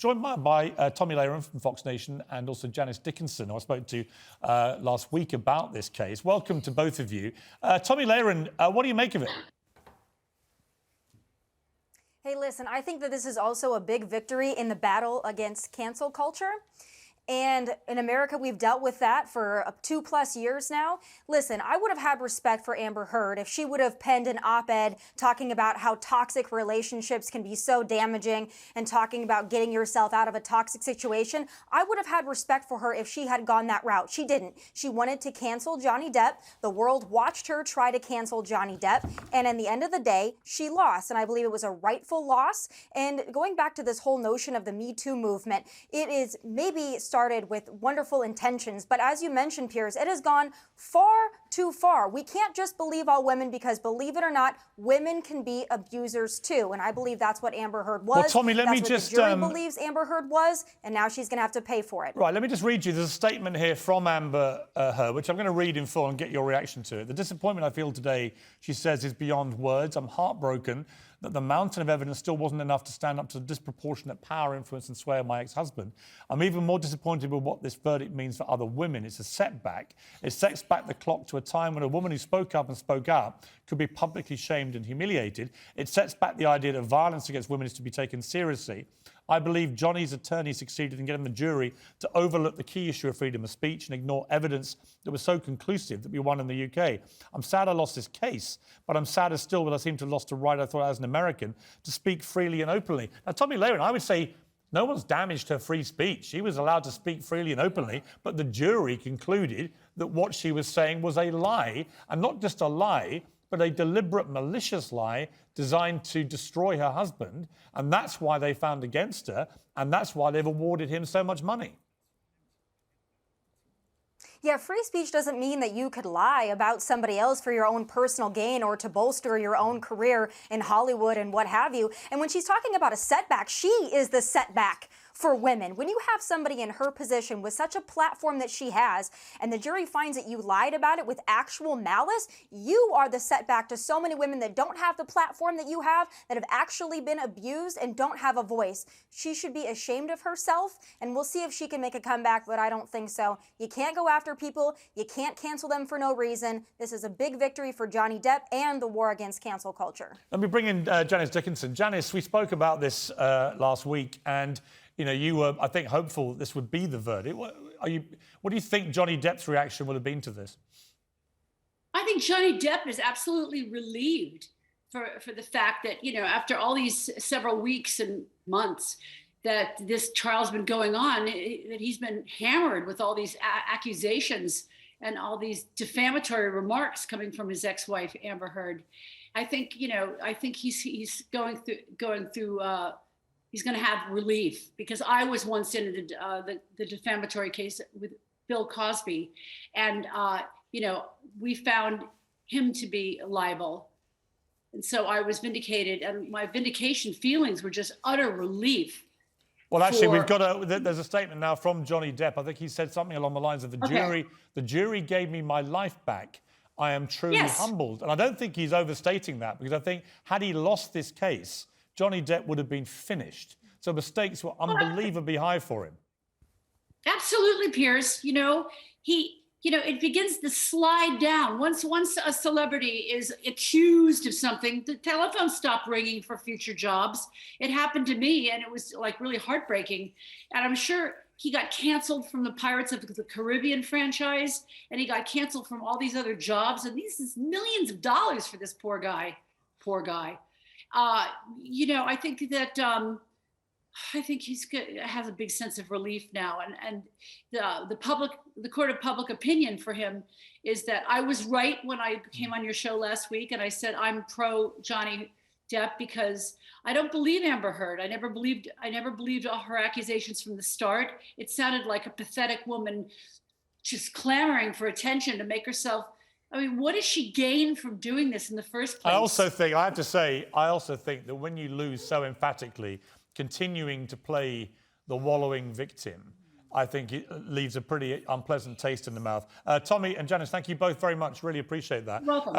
joined by Tomi Lahren from Fox Nation and also Janice Dickinson, who I spoke to last week about this case. Welcome to both of you. Tomi Lahren, what do you make of it? Hey, listen, I think that this is also a big victory in the battle against cancel culture. And in America, we've dealt with that for 2+ years now. Listen, I would have had respect for Amber Heard if she would have penned an op-ed talking about how toxic relationships can be so damaging and talking about getting yourself out of a toxic situation. I would have had respect for her if she had gone that route. She didn't. She wanted to cancel Johnny Depp. The world watched her try to cancel Johnny Depp. And in the end of the day, she lost. And I believe it was a rightful loss. And going back to this whole notion of the Me Too movement, it is maybe started with wonderful intentions, but as you mentioned, Piers, it has gone far too far. We can't just believe all women because, believe it or not, women can be abusers too, and I believe that's what Amber Heard was. Well, Tomi, let me just... just... the jury believes Amber Heard was, and now she's going to have to pay for it. Right, let me just read you. There's a statement here from Amber Heard, which I'm going to read in full and get your reaction to it. The disappointment I feel today, she says, is beyond words. I'm heartbroken that the mountain of evidence still wasn't enough to stand up to the disproportionate power, influence and sway of my ex-husband. I'm even more disappointed with what this verdict means for other women. It's a setback. It sets back the clock to a time when a woman who spoke up and spoke out could be publicly shamed and humiliated. It sets back the idea that violence against women is to be taken seriously. I believe Johnny's attorney succeeded in getting the jury to overlook the key issue of freedom of speech and ignore evidence that was so conclusive that we won in the UK. I'm sad I lost this case, but I'm sadder still that I seem to have lost the right I thought as an American to speak freely and openly. Now, Tomi Lahren, I would say no one's damaged her free speech. She was allowed to speak freely and openly, but the jury concluded that what she was saying was a lie, and not just a lie, but a deliberate, malicious lie designed to destroy her husband. And that's why they found against her. And that's why they've awarded him so much money. Yeah, free speech doesn't mean that you could lie about somebody else for your own personal gain or to bolster your own career in Hollywood and what have you. And when she's talking about a setback, she is the setback for women. When you have somebody in her position with such a platform that she has, and the jury finds that you lied about it with actual malice, you are the setback to so many women that don't have the platform that you have, that have actually been abused and don't have a voice. She should be ashamed of herself, and we'll see if she can make a comeback, but I don't think so. You can't go after people. You can't cancel them for no reason. This is a big victory for Johnny Depp and the war against cancel culture. Let me bring in Janice Dickinson. Janice, we spoke about this last week, and you know, you were, I think, hopeful this would be the verdict. What do you think Johnny Depp's reaction would have been to this? I think Johnny Depp is absolutely relieved for the fact that, you know, after all these several weeks and months that this trial's been going on, that he's been hammered with all these accusations and all these defamatory remarks coming from his ex-wife, Amber Heard. I think, you know, he's going through. He's going to have relief, because I was once in the defamatory case with Bill Cosby, and you know, we found him to be liable, and so I was vindicated, and my vindication feelings were just utter relief. Well, actually, there's a statement now from Johnny Depp. I think he said something along the lines of the jury gave me my life back. I am truly humbled, and I don't think he's overstating that, because I think had he lost this case, Johnny Depp would have been finished. So the stakes were unbelievably high for him. Absolutely, Piers. You know, it begins to slide down. Once a celebrity is accused of something, the telephone stopped ringing for future jobs. It happened to me, and it was like really heartbreaking. And I'm sure he got canceled from the Pirates of the Caribbean franchise, and he got canceled from all these other jobs. And these is millions of dollars for this poor guy. Poor guy. You know, I think that I think has a big sense of relief now, and the court of public opinion for him is that I was right when I came on your show last week, and I said I'm pro Johnny Depp because I don't believe Amber Heard. I never believed all her accusations from the start. It sounded like a pathetic woman just clamoring for attention to make herself. I mean, what does she gain from doing this in the first place? I have to say, I also think that when you lose so emphatically, continuing to play the wallowing victim, I think it leaves a pretty unpleasant taste in the mouth. Tomi and Janice, thank you both very much. Really appreciate that. You're welcome.